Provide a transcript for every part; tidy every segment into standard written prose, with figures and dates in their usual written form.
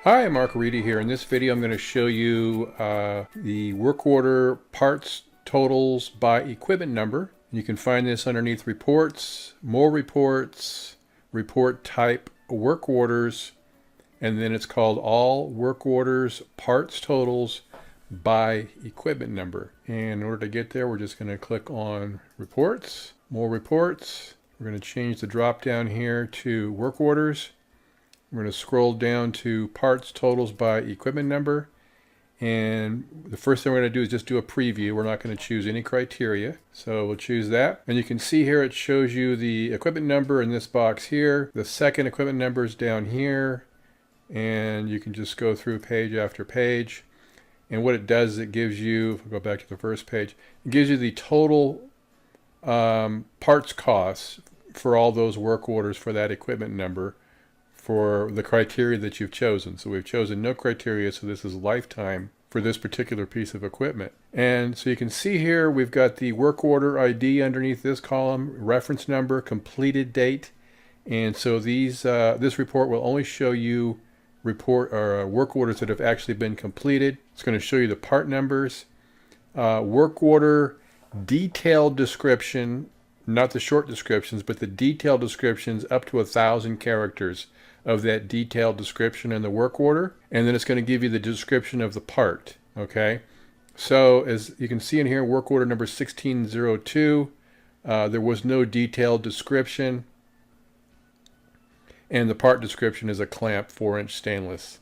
Hi, Mark Reedy here. In this video I'm going to show you the work order parts totals by equipment number. You can find this underneath reports, more reports, report type, work orders, and then it's called all work orders parts totals by equipment number. And in order to get there, we're just going to click on reports, more reports. We're going to change the drop down here to work orders. We're going to scroll down to parts totals by equipment number. And the first thing we're going to do is just do a preview. We're not going to choose any criteria. So we'll choose that. And you can see here it shows you the equipment number in this box here. The second equipment number is down here. And you can just go through page after page. And what it does is it gives you, if we go back to the first page, it gives you the total parts costs for all those work orders for that equipment number, for the criteria that you've chosen. So we've chosen no criteria, so this is lifetime for this particular piece of equipment. And so you can see here we've got the work order ID underneath this column, reference number, completed date. And so these this report will only show you work orders that have actually been completed. It's going to show you the part numbers, work order detailed description, not the short descriptions, but the detailed descriptions up to 1,000 characters of that detailed description in the work order. And then it's going to give you the description of the part. Okay. So as you can see in here, work order number 1602, there was no detailed description. And the part description is a clamp 4-inch stainless.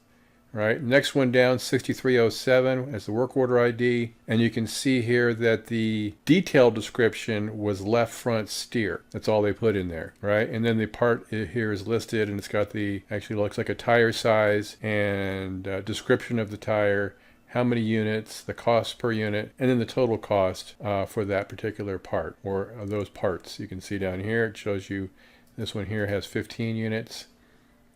Right. Next one down, 6307 as the work order ID. And you can see here that the detailed description was left front steer. That's all they put in there. Right. And then the part here is listed, and it's got actually looks like a tire size and description of the tire, how many units, the cost per unit, and then the total cost for that particular part or those parts. You can see down here, it shows you this one here has 15 units.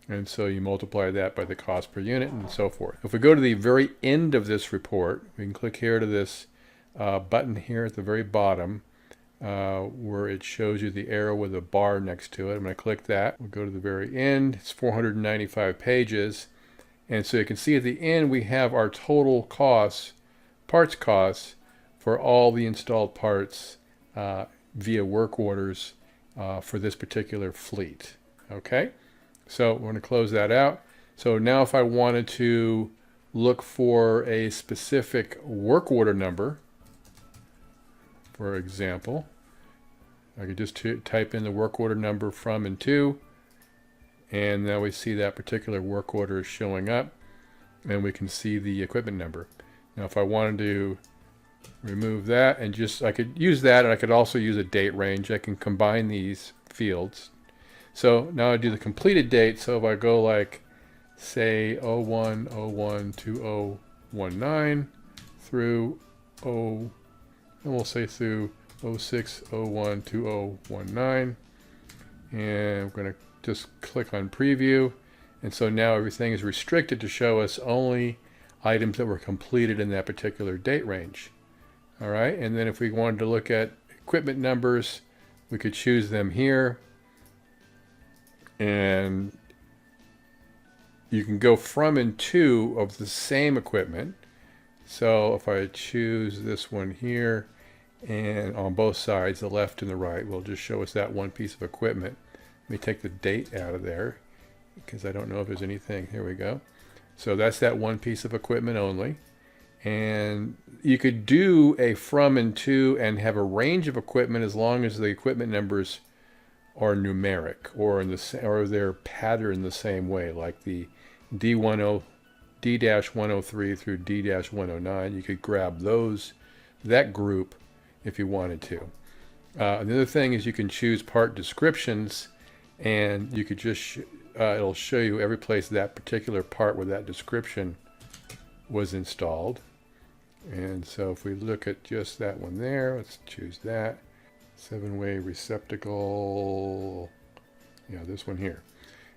And so you multiply that by the cost per unit and so forth. If we go to the very end of this report, we can click here to this button here at the very bottom where it shows you the arrow with a bar next to it. I'm going to click that. We'll go to the very end. It's 495 pages. And so you can see at the end we have our total costs, parts costs, for all the installed parts via work orders for this particular fleet. Okay? So we're going to close that out. So now if I wanted to look for a specific work order number, for example, I could just type in the work order number from and to, and now we see that particular work order is showing up, and we can see the equipment number. Now if I wanted to remove that and I could use that, and I could also use a date range. I can combine these fields. So now I do the completed date. So if I go like, say, 01/01/2019 through and we'll say through 06/01/2019, and I'm going to just click on preview. And so now everything is restricted to show us only items that were completed in that particular date range. All right. And then if we wanted to look at equipment numbers, we could choose them here. And you can go from and to of the same equipment. So if I choose this one here, and on both sides, the left and the right, will just show us that one piece of equipment. Let me take the date out of there because I don't know if there's anything. Here we go. So that's that one piece of equipment only. And you could do a from and to and have a range of equipment as long as the equipment numbers are numeric or they're patterned the same way, like the D-103 through D-109. You could grab that group if you wanted to. Another thing is you can choose part descriptions, and you could just it'll show you every place that particular part where that description was installed. And so if we look at just that one there, let's choose that. 7-way receptacle, yeah, this one here,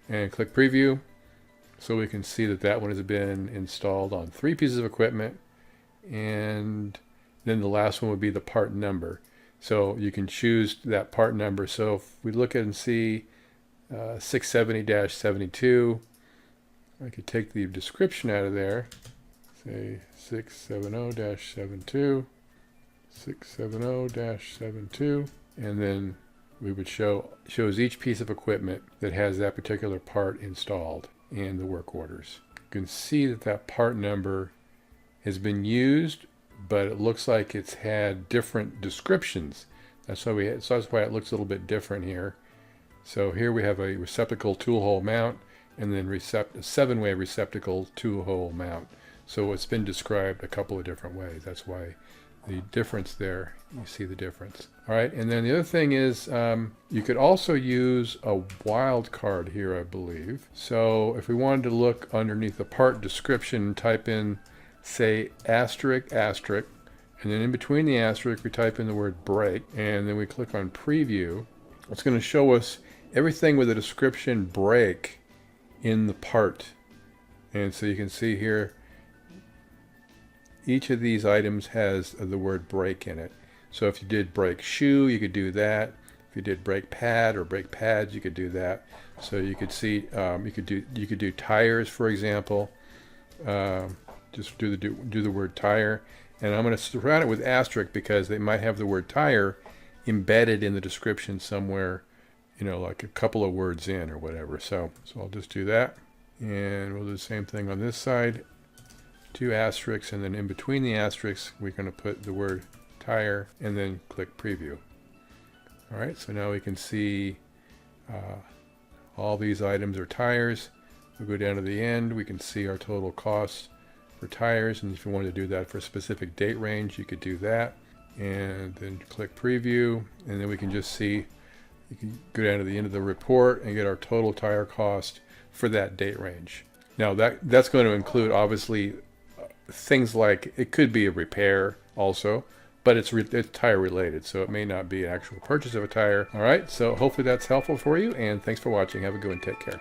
and click preview. So we can see that one has been installed on 3 pieces of equipment, and then the last one would be the part number. So you can choose that part number. So if we look at and see 670-72, I could take the description out of there, say 670-72, 670-72, and then we would shows each piece of equipment that has that particular part installed and the work orders. You can see that that part number has been used, but it looks like it's had different descriptions. That's why that's why it looks a little bit different here. So here we have a receptacle tool hole mount, and then a 7-way receptacle tool hole mount. So it's been described a couple of different ways. That's why the difference there, you see the difference. All right, and then the other thing is you could also use a wildcard here, I believe. So if we wanted to look underneath the part description, type in, say, asterisk, asterisk, and then in between the asterisk, we type in the word break, and then we click on preview. It's going to show us everything with a description break in the part. And so you can see here, each of these items has the word break in it. So if you did brake shoe, you could do that. If you did brake pad or brake pads, you could do that. So you could see, you could do tires, for example. Just do the word tire, and I'm going to surround it with asterisk because they might have the word tire embedded in the description somewhere, you know, like a couple of words in or whatever. So I'll just do that, and we'll do the same thing on this side. 2 asterisks, and then in between the asterisks we're going to put the word tire, and then click preview. All right, so now we can see all these items are tires. We'll go down to the end, we can see our total costs for tires, and if you wanted to do that for a specific date range, you could do that, and then click preview, and then we can just see, you can go down to the end of the report and get our total tire cost for that date range. Now that's going to include obviously things like, it could be a repair also, but it's tire related, so it may not be an actual purchase of a tire. All right, so hopefully that's helpful for you, and thanks for watching. Have a good one. Take care.